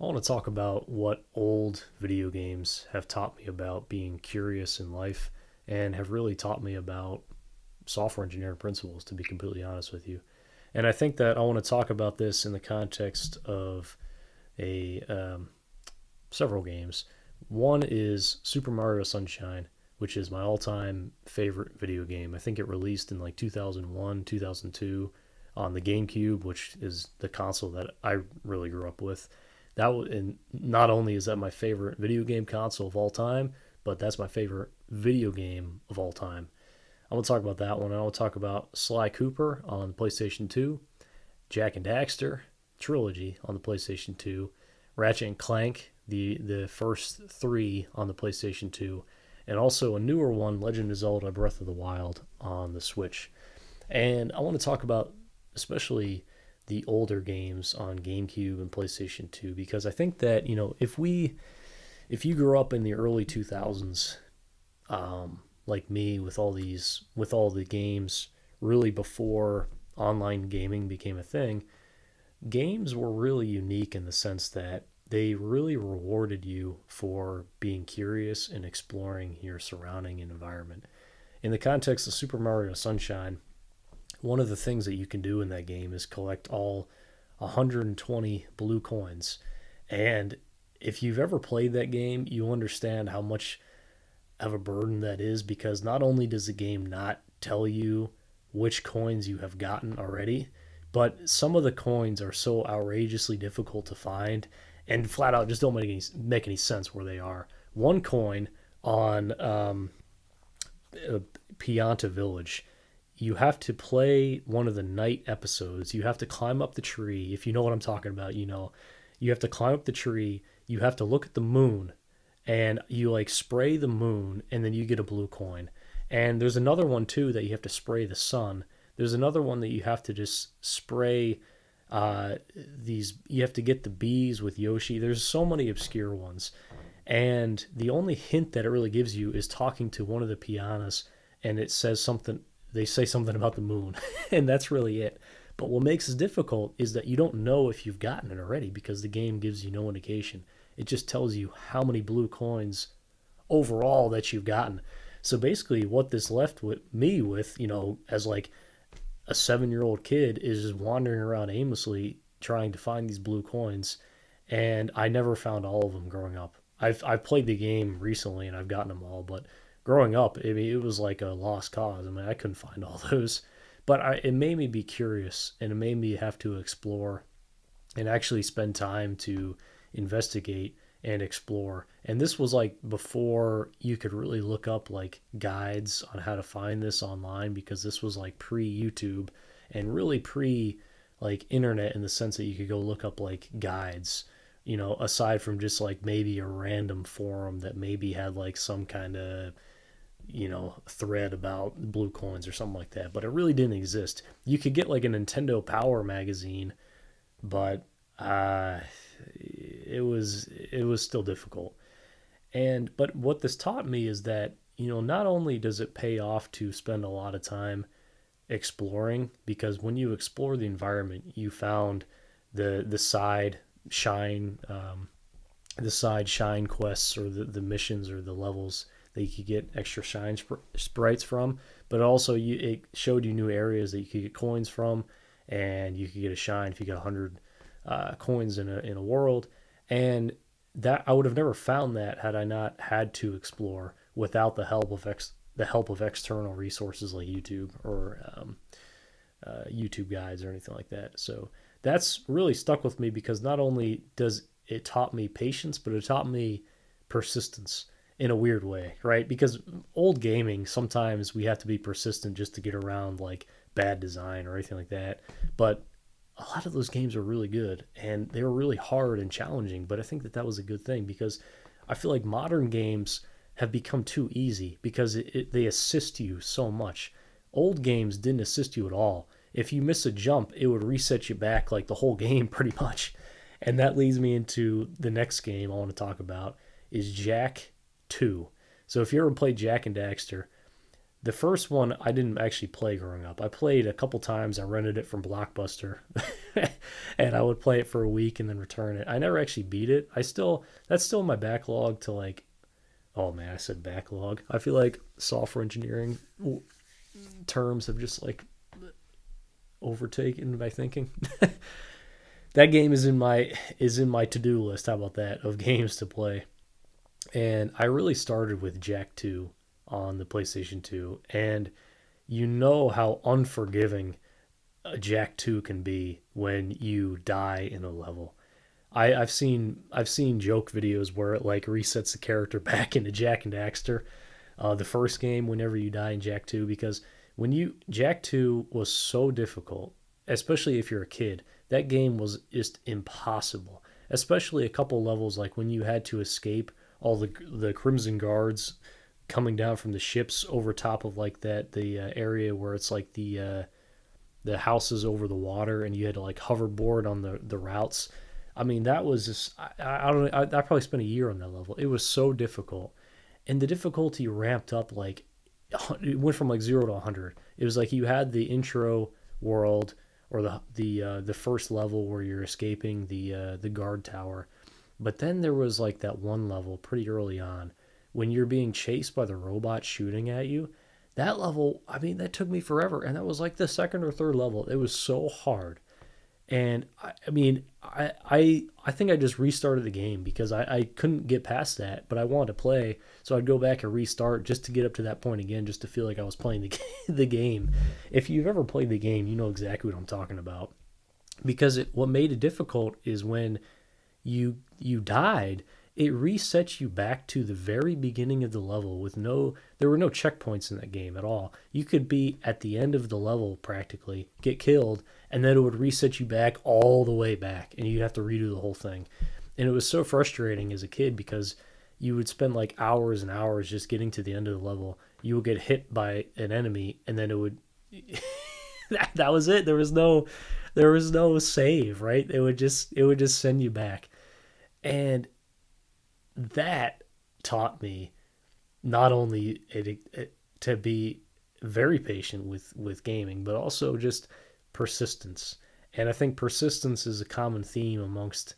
I want to talk about what old video games have taught me about being curious in life and have really taught me about software engineering principles, to be completely honest with you. And I think that I want to talk about this in the context of a several games. One is Super Mario Sunshine, which is my all-time favorite video game. I think it released in like 2001, 2002 on the GameCube, which is the console that I really grew up with. And not only is that my favorite video game console of all time, but that's my favorite video game of all time. I want to talk about that one. I want to talk about Sly Cooper on the PlayStation 2, Jak and Daxter trilogy on the PlayStation 2, Ratchet and Clank, the first three on the PlayStation 2, and also a newer one, Legend of Zelda Breath of the Wild on the Switch. And I want to talk about especially the older games on GameCube and PlayStation 2 because I think that, if you grew up in the early 2000s, like me, with all the games really before online gaming became a thing, games were really unique in the sense that they really rewarded you for being curious and exploring your surrounding environment. In the context of Super Mario Sunshine, one of the things that you can do in that game is collect all 120 blue coins. And if you've ever played that game, you understand how much of a burden that is, because not only does the game not tell you which coins you have gotten already, but some of the coins are so outrageously difficult to find and flat out just don't make any sense where they are. One coin on Pianta Village, you have to play one of the night episodes. You have to climb up the tree. If you know what I'm talking about, you have to climb up the tree. You have to look at the moon, and you like spray the moon, and then you get a blue coin. And there's another one too that you have to spray the sun. There's another one that you have to just spray you have to get the bees with Yoshi. There's so many obscure ones. And the only hint that it really gives you is talking to one of the pianos, and it says something. They say something about the moon, and that's really it. But what makes it difficult is that you don't know if you've gotten it already because the game gives you no indication. It just tells you how many blue coins overall that you've gotten. So basically what this left with me with, as like a 7-year-old kid, is just wandering around aimlessly trying to find these blue coins. And I never found all of them growing up. I've played the game recently and I've gotten them all, but growing up, it was like a lost cause. I couldn't find all those. But it made me be curious, and it made me have to explore and actually spend time to investigate and explore. And this was like before you could really look up like guides on how to find this online, because this was like pre-YouTube and really pre like internet, in the sense that you could go look up like guides, aside from just like maybe a random forum that maybe had like some kind of thread about blue coins or something like that. But it really didn't exist. You could get like a Nintendo Power magazine, but it was still difficult. But what this taught me is that, not only does it pay off to spend a lot of time exploring, because when you explore the environment, you found the side shine quests, or the missions or the levels that you could get extra shine sprites from, but also it showed you new areas that you could get coins from, and you could get a shine if you got 100 coins in a world. And that I would have never found that had I not had to explore without the help of external resources like YouTube or YouTube guides or anything like that. So that's really stuck with me, because not only does it taught me patience, but it taught me persistence in a weird way, right? Because old gaming, sometimes we have to be persistent just to get around like bad design or anything like that. But a lot of those games are really good, and they were really hard and challenging. But I think that was a good thing, because I feel like modern games have become too easy because they assist you so much. Old games didn't assist you at all. If you miss a jump, it would reset you back like the whole game pretty much. And that leads me into the next game I want to talk about is Jak 2. So if you ever played Jak and Daxter, The first one I didn't actually play growing up. I played a couple times. I rented it from Blockbuster, and I would play it for a week and then return it. I never actually beat it. That's still in my backlog to like. Oh man, I said backlog. I feel like software engineering terms have just like overtaken my thinking. That game is in my to-do list. How about that, of games to play? And I really started with Jak 2 on the PlayStation 2, and you know how unforgiving Jak 2 can be when you die in a level. I've seen joke videos where it like resets the character back into Jak and Daxter, the first game whenever you die in Jak 2, because when you Jak 2 was so difficult, especially if you're a kid. That game was just impossible, especially a couple levels like when you had to escape all the Crimson Guards coming down from the ships over top of like the area where it's like the houses over the water, and you had to like hoverboard on the routes. I mean, that was just I don't know. I probably spent a year on that level. It was so difficult, and the difficulty ramped up like it went from like 0 to 100. It was like you had the intro world or the first level where you're escaping the guard tower, but then there was like that one level pretty early on when you're being chased by the robot shooting at you. That level, I mean, that took me forever, and that was like the second or third level. It was so hard. And I mean, I think I just restarted the game because I couldn't get past that, but I wanted to play, so I'd go back and restart just to get up to that point again, just to feel like I was playing the game. If you've ever played the game, you know exactly what I'm talking about. Because what made it difficult is when you died, it resets you back to the very beginning of the level with there were no checkpoints in that game at all. You could be at the end of the level practically, get killed, and then it would reset you back all the way back, and you'd have to redo the whole thing. And it was so frustrating as a kid because you would spend like hours and hours just getting to the end of the level. You would get hit by an enemy, and then it would that was it. There was no save, right? It would just send you back. And that taught me not only to be very patient with gaming, but also just persistence. And I think persistence is a common theme amongst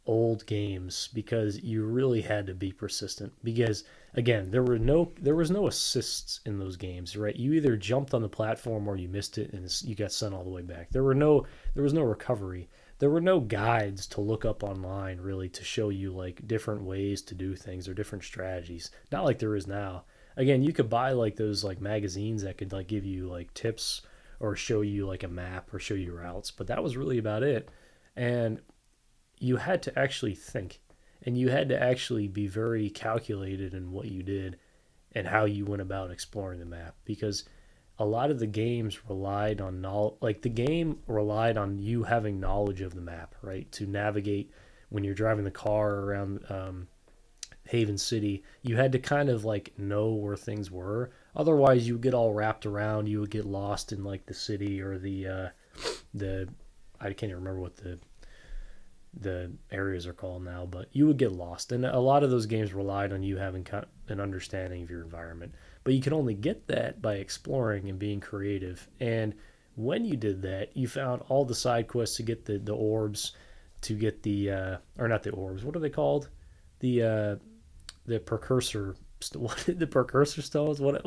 old games because you really had to be persistent. Because again, there was no assists in those games, right? You either jumped on the platform or you missed it and you got sent all the way back. There was no recovery. There were no guides to look up online really to show you like different ways to do things or different strategies. Not like there is now. Again, you could buy like those like magazines that could like give you like tips or show you like a map or show you routes, but that was really about it. And you had to actually think, and you had to actually be very calculated in what you did and how you went about exploring the map, because a lot of the games relied on like the game relied on you having knowledge of the map, right? To navigate when you're driving the car around Haven City, you had to kind of like know where things were. Otherwise, you would get all wrapped around. You would get lost in like the city or the I can't even remember what the areas are called now, but you would get lost. And a lot of those games relied on you having an understanding of your environment. But you can only get that by exploring and being creative. And when you did that, you found all the side quests to get the orbs, to get or not the orbs. What are they called? The precursor. What the precursor stones? What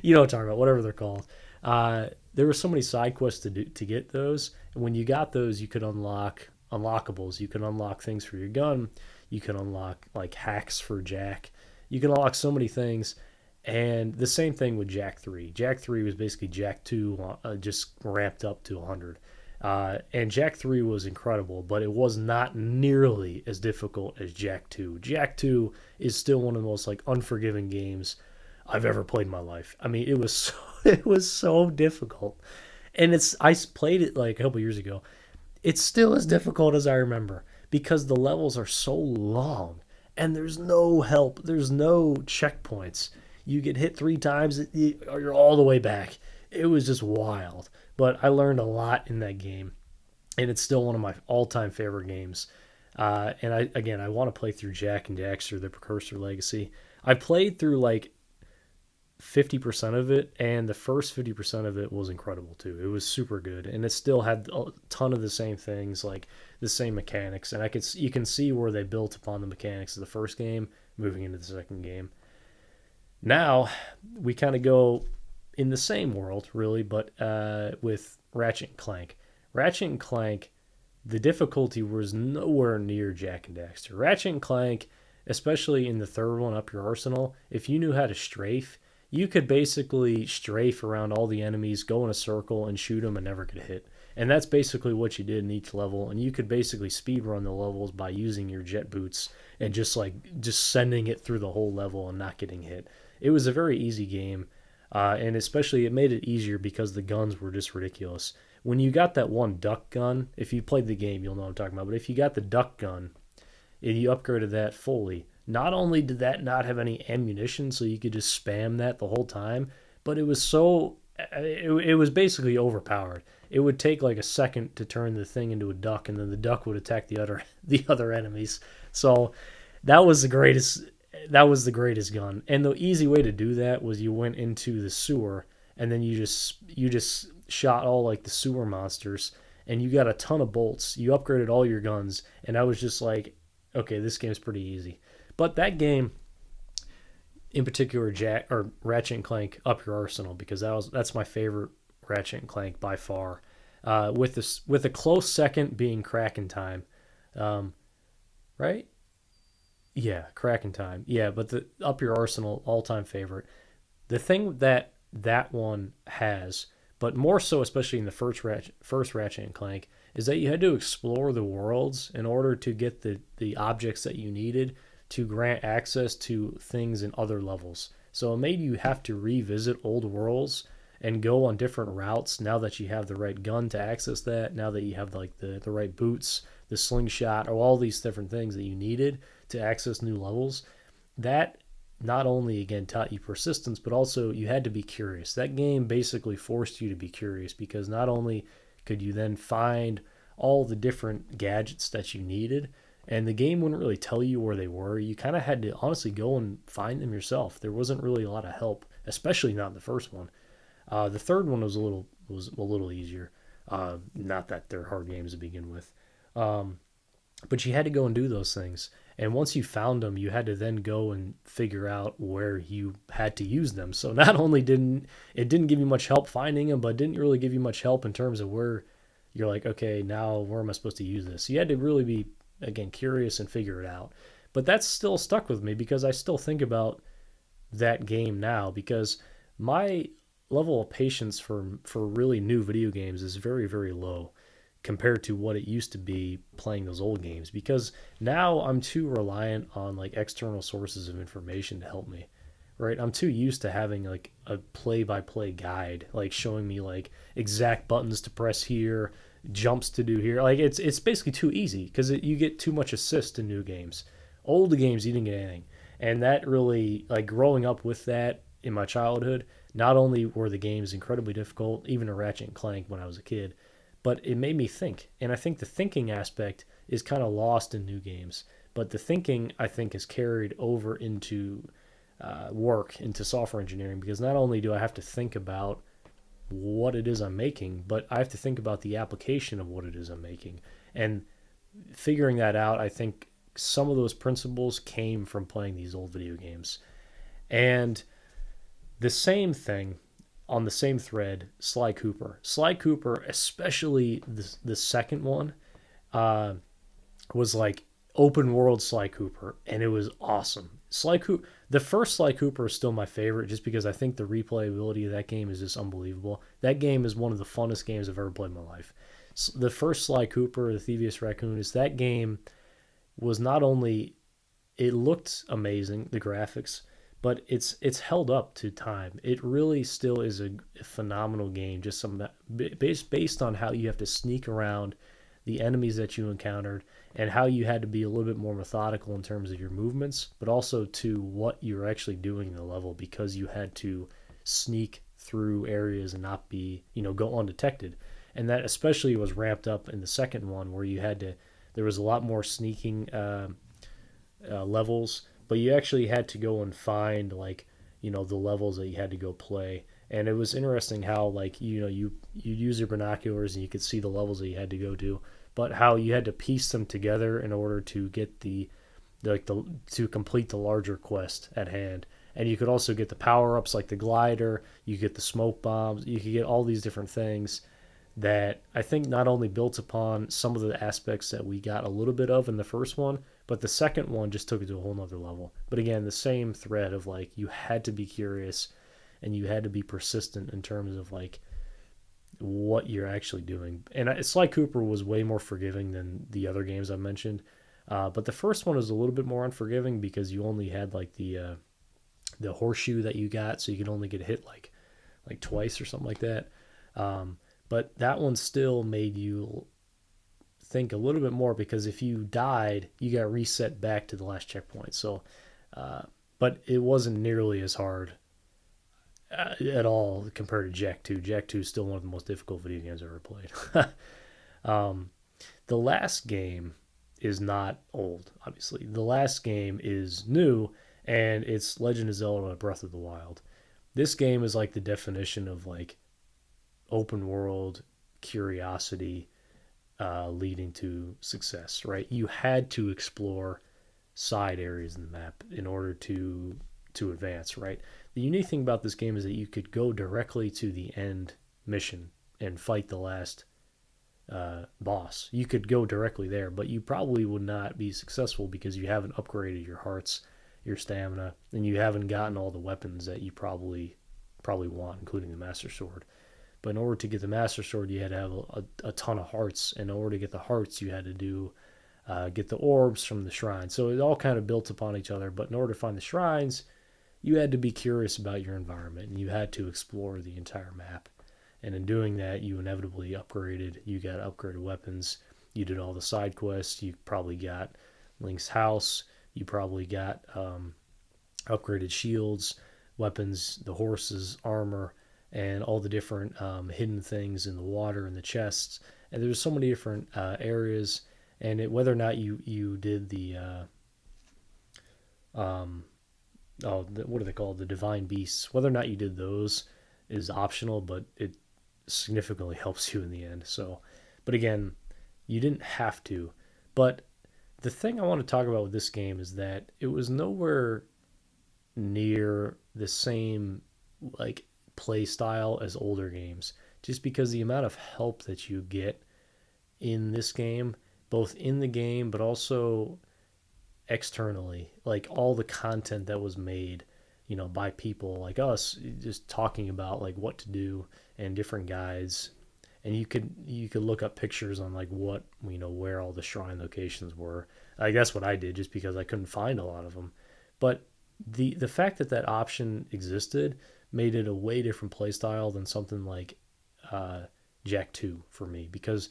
you know what I'm talking about? Whatever they're called. There were so many side quests to get those, and when you got those, you could unlock unlockables. You can unlock things for your gun. You can unlock like hacks for Jak. You can unlock so many things. And the same thing with Jak 3. Jak 3 was basically Jak 2 just ramped up to 100. And Jak 3 was incredible, but it was not nearly as difficult as Jak 2. Jak 2 is still one of the most like unforgiving games I've ever played in my life. I mean, it was it was so difficult. And I played it like a couple years ago. It's still as difficult as I remember because the levels are so long and there's no help. There's no checkpoints. You get hit 3 times, you're all the way back. It was just wild. But I learned a lot in that game, and it's still one of my all-time favorite games. And I want to play through Jak and Daxter, the Precursor Legacy. I played through like 50% of it, and the first 50% of it was incredible too. It was super good, and it still had a ton of the same things, like the same mechanics. And you can see where they built upon the mechanics of the first game, moving into the second game. Now we kind of go in the same world, really, but with Ratchet and Clank. Ratchet and Clank, the difficulty was nowhere near Jak and Daxter. Ratchet and Clank, especially in the third one, Up Your Arsenal, if you knew how to strafe, you could basically strafe around all the enemies, go in a circle, and shoot them and never get hit. And that's basically what you did in each level. And you could basically speed run the levels by using your jet boots and just sending it through the whole level and not getting hit. It was a very easy game, and especially it made it easier because the guns were just ridiculous. When you got that one duck gun, if you played the game, you'll know what I'm talking about. But if you got the duck gun and you upgraded that fully, not only did that not have any ammunition, so you could just spam that the whole time, but it was basically overpowered. It would take like a second to turn the thing into a duck, and then the duck would attack the other enemies. So that was the greatest. That was the greatest gun. And the easy way to do that was you went into the sewer, and then you just shot all like the sewer monsters, and you got a ton of bolts. You upgraded all your guns, and I was just like, okay, this game's pretty easy. But that game, in particular, Ratchet and Clank Up Your Arsenal, because that's my favorite Ratchet and Clank by far. With a close second being Kraken Time, right? Yeah, Kraken Time. Yeah, but the Up Your Arsenal all time favorite. The thing that one has, but more so, especially in the first Ratchet and Clank, is that you had to explore the worlds in order to get the objects that you needed to grant access to things in other levels. So it made you have to revisit old worlds and go on different routes now that you have the right gun to access that, now that you have like the right boots, the slingshot, or all these different things that you needed to access new levels. That not only again taught you persistence, but also you had to be curious. That game basically forced you to be curious, because not only could you then find all the different gadgets that you needed, and the game wouldn't really tell you where they were. You kind of had to honestly go and find them yourself. There wasn't really a lot of help, especially not in the first one. The third one was a little easier. Not that they're hard games to begin with, but you had to go and do those things. And once you found them, you had to then go and figure out where you had to use them. So not only didn't give you much help finding them, but it didn't really give you much help in terms of where you're like, okay, now where am I supposed to use this? So you had to really be, again, curious and figure it out. But that's still stuck with me, because I still think about that game now, because my level of patience for really new video games is very, very low compared to what it used to be playing those old games, because now I'm too reliant on like external sources of information to help me, right? I'm too used to having like a play-by-play guide, like showing me like exact buttons to press here, jumps to do here. Like it's basically too easy, because you get too much assist in new games. Old games, you didn't get anything. And that really, like growing up with that in my childhood, not only were the games incredibly difficult, even a Ratchet and Clank when I was a kid, but it made me think. And I think the thinking aspect is kind of lost in new games. But the thinking, I think, is carried over into work, into software engineering, because not only do I have to think about what it is I'm making, but I have to think about the application of what it is I'm making. And figuring that out, I think some of those principles came from playing these old video games. And the same thing, on the same thread, Sly Cooper. Sly Cooper, especially the second one, was like open world Sly Cooper, and it was awesome. The first Sly Cooper is still my favorite, just because I think the replayability of that game is just unbelievable. That game is one of the funnest games I've ever played in my life. The first Sly Cooper, the Thievius Raccoon, is that game was not only, it looked amazing, the graphics, but it's held up to time. It really still is a phenomenal game, just based on how you have to sneak around the enemies that you encountered, and how you had to be a little bit more methodical in terms of your movements, but also to what you're actually doing in the level, because you had to sneak through areas and not be, go undetected. And that especially was ramped up in the second one, where there was a lot more sneaking levels, but you actually had to go and find like the levels that you had to go play. And it was interesting how, like, you use your binoculars and you could see the levels that you had to go to, but how you had to piece them together in order to get the to complete the larger quest at hand. And you could also get the power ups like the glider, you get the smoke bombs, you could get all these different things that I think not only built upon some of the aspects that we got a little bit of in the first one, but the second one just took it to a whole nother level. But again, the same thread of like you had to be curious and you had to be persistent in terms of like what you're actually doing. And Sly Cooper was way more forgiving than the other games I mentioned. But the first one was a little bit more unforgiving because you only had like the horseshoe that you got, so you could only get hit like twice or something like that. But that one still made you think a little bit more because if you died, you got reset back to the last checkpoint. So, but it wasn't nearly as hard at all compared to Jak 2. Jak 2 is still one of the most difficult video games I've ever played. um, the last game is not old, obviously. The last game is new, and it's Legend of Zelda Breath of the Wild. This game is like the definition of like open world curiosity leading to success, right? You had to explore side areas in the map in order to advance, right? The unique thing about this game is that you could go directly to the end mission and fight the last boss. You could go directly there, but you probably would not be successful because you haven't upgraded your hearts, your stamina, and you haven't gotten all the weapons that you probably want, including the Master Sword. But in order to get the Master Sword, you had to have a ton of hearts. And in order to get the hearts, you had to get the orbs from the shrine. So it all kind of built upon each other. But in order to find the shrines, you had to be curious about your environment, and you had to explore the entire map. And in doing that, you inevitably upgraded. You got upgraded weapons. You did all the side quests. You probably got Link's house. You probably got upgraded shields, weapons, the horses, armor, and all the different hidden things in the water and the chests. And there's so many different areas. And whether or not you did the what are they called? The divine beasts. Whether or not you did those is optional, but it significantly helps you in the end. So, but again, you didn't have to. But the thing I want to talk about with this game is that it was nowhere near the same like play style as older games, just because the amount of help that you get in this game, both in the game but also externally, like all the content that was made, by people like us, just talking about like what to do and different guides, and you could look up pictures on like what where all the shrine locations were. Like that's what I did, just because I couldn't find a lot of them. But the fact that that option existed made it a way different play style than something like Jak 2 for me, because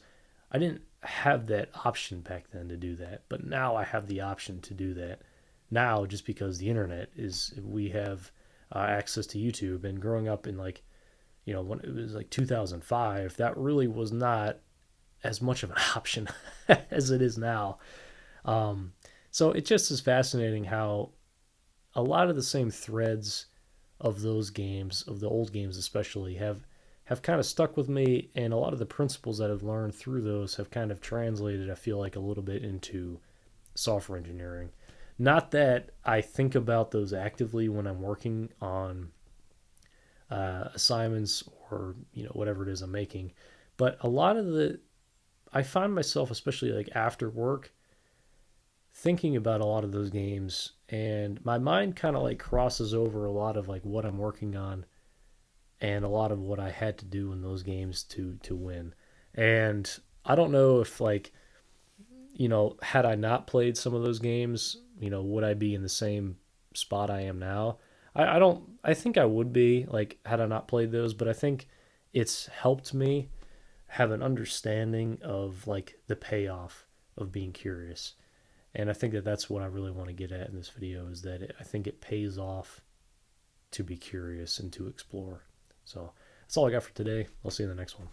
I didn't have that option back then to do that, but now I have the option to do that now, just because the internet is, we have access to YouTube. And growing up in like, when it was like 2005, that really was not as much of an option as it is now. So it just is fascinating how a lot of the same threads of those games, of the old games especially, have kind of stuck with me, and a lot of the principles that I've learned through those have kind of translated, I feel like, a little bit into software engineering. Not that I think about those actively when I'm working on assignments or whatever it is I'm making, but a lot of I find myself, especially like after work, thinking about a lot of those games, and my mind kind of like crosses over a lot of like what I'm working on and a lot of what I had to do in those games to win. And I don't know if like, had I not played some of those games, would I be in the same spot I am now? I think I would be, like, had I not played those, but I think it's helped me have an understanding of like the payoff of being curious. And I think that that's what I really want to get at in this video, is that I think it pays off to be curious and to explore. So that's all I got for today. I'll see you in the next one.